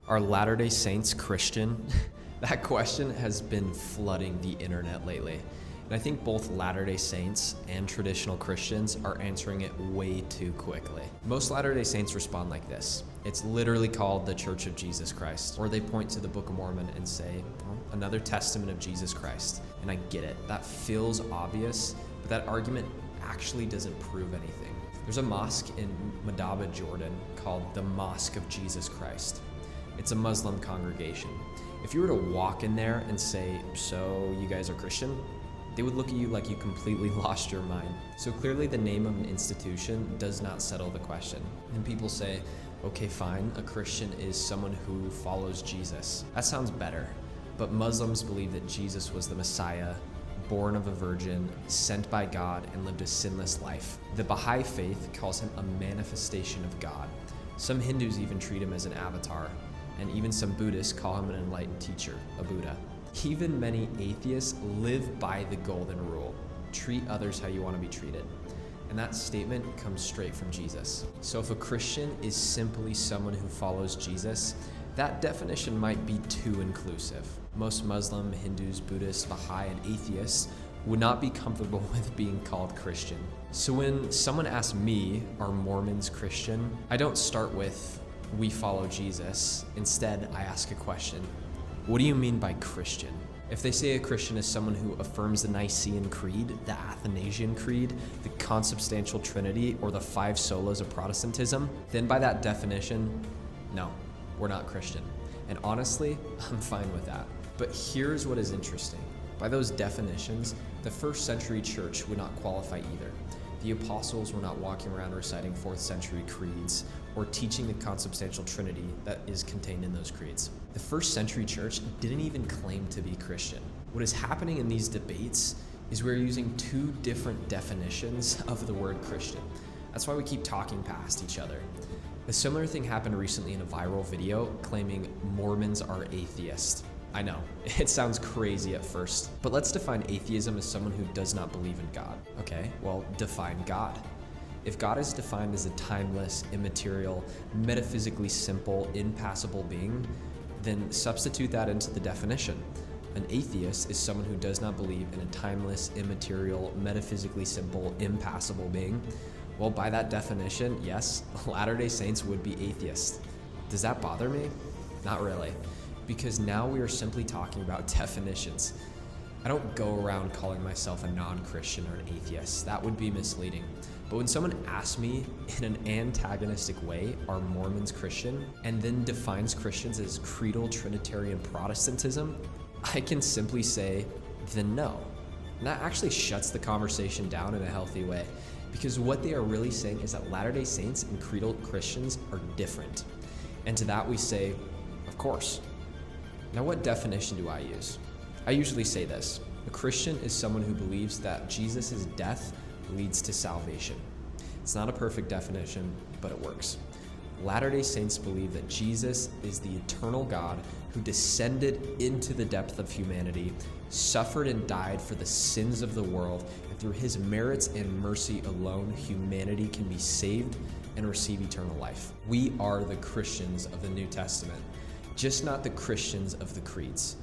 Are Latter-day Saints Christian? That question has been flooding the internet lately. And I think both Latter-day Saints and traditional Christians are answering it way too quickly. Most Latter-day Saints respond like this. It's literally called the Church of Jesus Christ. Or they point to the Book of Mormon and say, well, another testament of Jesus Christ. And I get it. That feels obvious, but that argument actually doesn't prove anything. There's a mosque in Madaba, Jordan called the Mosque of Jesus Christ. It's a Muslim congregation. If you were to walk in there and say, so you guys are Christian? They would look at you like you completely lost your mind. So clearly the name of an institution does not settle the question. And people say, okay, fine, a Christian is someone who follows Jesus. That sounds better. But Muslims believe that Jesus was the Messiah, born of a virgin, sent by God, and lived a sinless life. The Bahá'í faith calls him a manifestation of God. Some Hindus even treat him as an avatar. And even some Buddhists call him an enlightened teacher, a Buddha. Even many atheists live by the golden rule. Treat others how you want to be treated. And that statement comes straight from Jesus. So if a Christian is simply someone who follows Jesus, that definition might be too inclusive. Most Muslim, Hindus, Buddhists, Baha'i, and atheists would not be comfortable with being called Christian. So when someone asks me, are Mormons Christian? I don't start with, we follow Jesus. Instead, I ask a question. What do you mean by Christian? If they say a Christian is someone who affirms the Nicene Creed, the Athanasian Creed, the Consubstantial Trinity, or the 5 solas of Protestantism, then by that definition, no, we're not Christian. And honestly, I'm fine with that. But here's what is interesting. By those definitions, the first century church would not qualify either. The apostles were not walking around reciting 4th century creeds or teaching the consubstantial trinity that is contained in those creeds. The first century church didn't even claim to be Christian. What is happening in these debates is we're using 2 different definitions of the word Christian. That's why we keep talking past each other. A similar thing happened recently in a viral video claiming Mormons are atheists. I know, it sounds crazy at first, but let's define atheism as someone who does not believe in God. Okay, well, define God. If God is defined as a timeless, immaterial, metaphysically simple, impassible being, then substitute that into the definition. An atheist is someone who does not believe in a timeless, immaterial, metaphysically simple, impassible being. Well, by that definition, yes, Latter-day Saints would be atheists. Does that bother me? Not really. Because now we are simply talking about definitions. I don't go around calling myself a non-Christian or an atheist. That would be misleading. But when someone asks me in an antagonistic way, are Mormons Christian, and then defines Christians as creedal Trinitarian Protestantism, I can simply say, then no. And that actually shuts the conversation down in a healthy way. Because what they are really saying is that Latter-day Saints and creedal Christians are different. And to that we say, of course. Now, what definition do I use? I usually say this. A Christian is someone who believes that Jesus' death leads to salvation. It's not a perfect definition, but it works. Latter-day Saints believe that Jesus is the eternal God who descended into the depth of humanity, suffered and died for the sins of the world, and through his merits and mercy alone, humanity can be saved and receive eternal life. We are the Christians of the New Testament. Just not the Christians of the creeds.